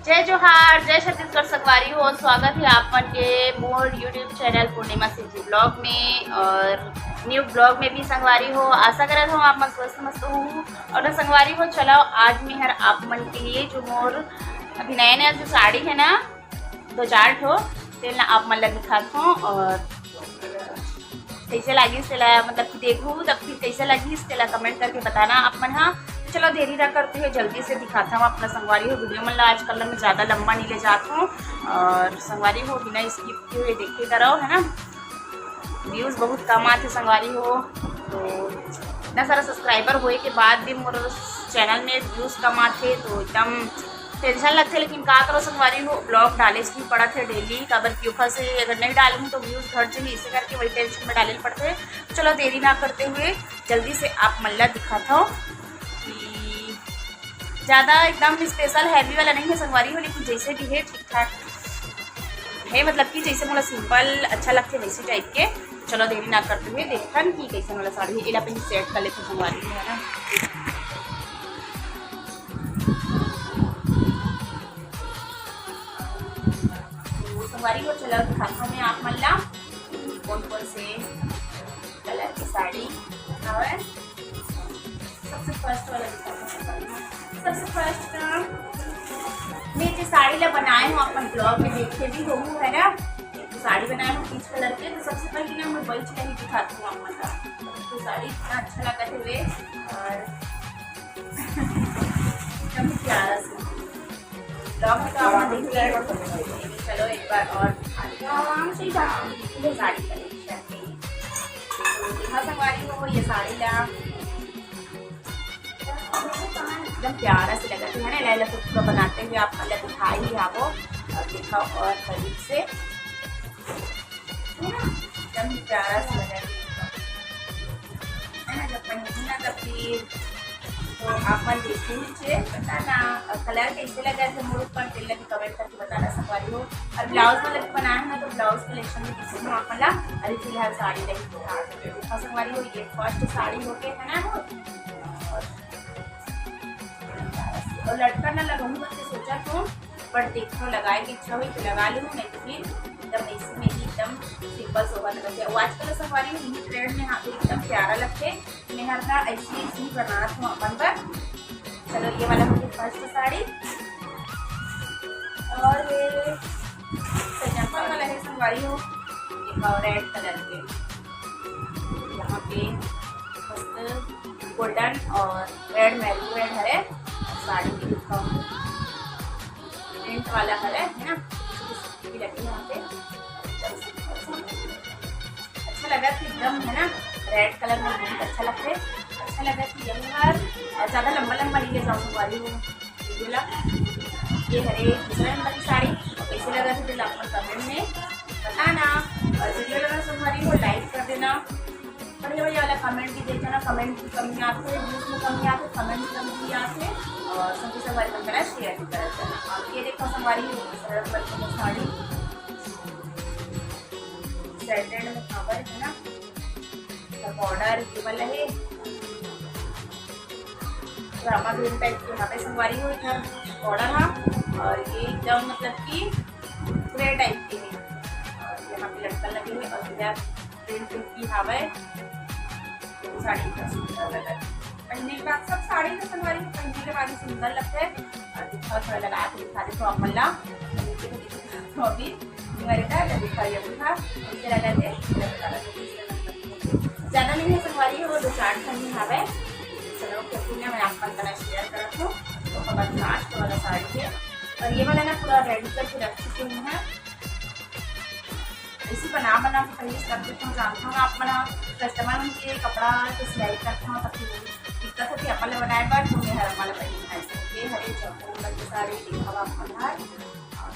जय जोहार, जय छत्तीसगढ़ संगवारी हो। स्वागत है आप मन के मोर यूट्यूब चैनल पूर्णिमा सिंह ब्लॉग में और न्यू ब्लॉग में भी संगवारी हो। आशा करत हूँ आप मन स्वस्थ मस्त हूँ और संगवारी हो। चलो आज मैं हर आप मन के लिए जो मोर अभी नया नया जो साड़ी है ना 2-4 ठो तेल ना आप मन ला दिखात हूँ और कैसे लगी तेला मतलब कि देखूँ तब फिर कैसे लगी तेला कमेंट करके बताना आप मन। हाँ चलो देरी ना करते हुए जल्दी से दिखाता हूँ अपना संगवारी हो। वीडियो मतलब आजकल मैं ज़्यादा लंबा नहीं ले जाता हूँ और संगवारी हो बिना स्किप किए हुए देखते करो है ना। व्यूज़ बहुत कम आते संगवारी हो तो इतना सारा सब्सक्राइबर होए के बाद भी मोर चैनल में व्यूज़ कम आते तो एकदम टेंशन लगते। लेकिन का करो संगवारी हो ब्लॉग डाले से पड़ा थे डेली काबर क्यों से अगर नहीं डालूँ तो व्यूज़ घट जाएंगे इसे करके वही टेंशन में डाले पड़ते। चलो देरी ना करते हुए जल्दी से आप मल्ला दिखाता हूँ। ज़्यादा एकदम स्पेशल हैवी वाला नहीं है संगवारी हो लेकिन जैसे भी है ठीक ठाक है मतलब कि जैसे मुझे सिंपल अच्छा लगते वैसे टाइप के। चलो देरी ना करते हुए देखा कि कैसे वाला साड़ी है इला पे सेट कर लेते संगवारी है ना। तो संगवारी हो चलो दिखाता हूँ मैं आप मल्ला कौन कौन से कलर की साड़ी है। सबसे फर्स्ट वाला दिखाता हूँ। सबसे फर्स्ट मैं जो साड़ी ला बनाए हूँ अपन ब्लॉग में देखे भी हो है ना। तो साड़ी बनाए हूँ पीच कलर के तो सबसे पहले ना मैं वही चीज़ दिखाती हूँ आपका। तो साड़ी इतना अच्छा लगा थे वे और एकदम प्यारा से ब्लॉग में तो आप देखिए। चलो एक बार और साड़ी कलेक्शन तो दिखा संगवारी हो ये साड़ी ला एकदम प्यारा से लगा है ना। लैला तो बनाते हुए आप मतलब दिखाई ही आपको और दिखाओ और करीब से एकदम प्यारा से लगा है ना। जब पहनूँ ना तब फिर तो आप मन देखते नीचे बताना कलर कैसे लगा थे मोड़ पर तेल लगी कमेंट करके बताना संगवारी हो। और ब्लाउज मतलब बनाया है ना तो ब्लाउज कलेक्शन में किसी को आप मला अभी फिलहाल साड़ी लगी संगवारी हो। ये फर्स्ट साड़ी हो गई है ना और लटका ना लगाऊंगा तो सोचा तो पर देखो लगाए की इच्छा हुई तो लगा लूँ नहीं तो फिर एकदम ऐसे में ही एकदम सिंपल सोगा लगा दिया। आजकल संगवारी में यही ट्रेंड में हाँ एकदम प्यारा लगते मैं हर का ऐसे ही बना हूँ अपन पर। चलो ये वाला मुझे फर्स्ट साड़ी और ये सिंपल वाला है संगवारी हो रेड कलर के यहाँ पे मस्त गोल्डन और रेड मैरून रेड है साड़ी की प्रिंट वाला है ना भी लगी यहाँ पे अच्छा लगा कि एकदम है ना रेड कलर में बहुत अच्छा लगता है। अच्छा लगा कि यही बार ज़्यादा लंबा लंबा नहीं ले जाऊँ संगवारी हो। ये हरे दूसरा नंबर की साड़ी कैसे लगा थी तो आप कमेंट में बताना और वीडियो लगा संगवारी हो लाइक कर देना बढ़िया बढ़िया वाला कमेंट भी देते ना। कमेंट की कमी आते व्यूज़ में कमी आते कमेंट की कमी आते और सबकी संगवारी बन करा शेयर भी करा जाना। और ये देखो संगवारी साड़ी सेटेड में खबर है ना बॉर्डर ये वाला है ड्रामा ग्रीन टाइप के यहाँ पे संगवारी हो इधर बॉर्डर हाँ और ये एकदम मतलब कि ग्रे टाइप के है और यहाँ पे लटकन लगे हुए और इधर प्रिंट की हवा साड़ी का सुंदर लगा पहनने के बाद सब साड़ी का संगवारी को पहनने के बाद सुंदर लगता है और दिखा थोड़ा लगा के दिखा दे तो आप मल्ला तो अभी मेरे का दिखाई अभी था इसे लगा दे ज़्यादा नहीं है संगवारी हो 2-4 ठंडी हवा। चलो क्योंकि मैं आपका कलर शेयर करता हूँ तो खबर लास्ट वाला साड़ी है और ये वाला ना पूरा रेडी करके रख चुके हैं इसी बना के पहले रख देता हूँ। जानता हूँ आप बना कस्टमर के कपड़ा तो सिलाई करता हूँ तब दिक्कत होती है अपन बनाए पर तो मैं हर वाला पहले ये हरे चौकोर की साड़ी देखा हुआ अपन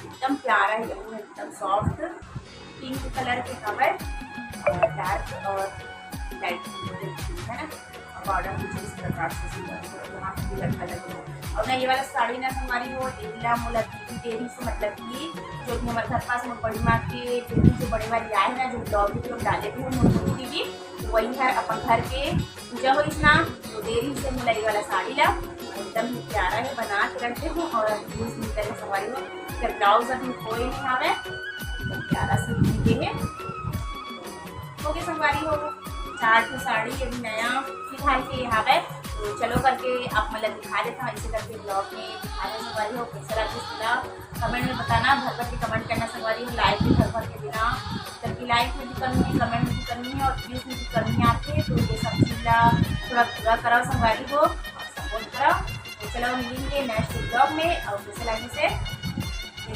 एकदम प्यारा है एकदम सॉफ्ट पिंक कलर के कवर और डार्क और लाइट है ना बॉर्डर कुछ इस प्रकार से यहाँ पे लटका लगे और ना ये वाला साड़ी ना हमारी हो इला मुलत देरी से मतलब कि जो कि हमारे घर पास में बड़ी माँ के जो बड़े वाली आए हैं ना जो ब्लॉग भी लोग डाले थे मोटी भी वही है अपन घर के पूजा हो इसना तो देरी से मुलाई वाला साड़ी ला एकदम ही प्यारा है, बना के रखते हूँ और यूज नहीं करे संगवारी हो। फिर ब्लाउज अभी कोई नहीं आवे, प्यारा से दिखे है। ओके संगवारी हो, 4 ठो साड़ी अभी नया फिलहाल के यहाँ पे, तो चलो करके आप मतलब दिखा देता हूँ, ऐसे करके ब्लॉग में दिखा दे संगवारी हो। कैसा लगे इसका कमेंट में बताना, भर भर के कमेंट करना संगवारी हो। लाइक भी भर भर के देना, जबकि लाइक में भी करनी है, कमेंट में भी करनी है और व्यूज में भी करनी है आपके। तो ये सब चीज़ थोड़ा पूरा कराओ संगवारी हो और सपोर्ट कराओ। तो चलो मिलेंगे नेक्स्ट ब्लॉग में, और कैसे लगे से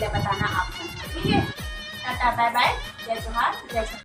बताना आप, ठीक है। टाटा बाय बाय, जय जोहार, जय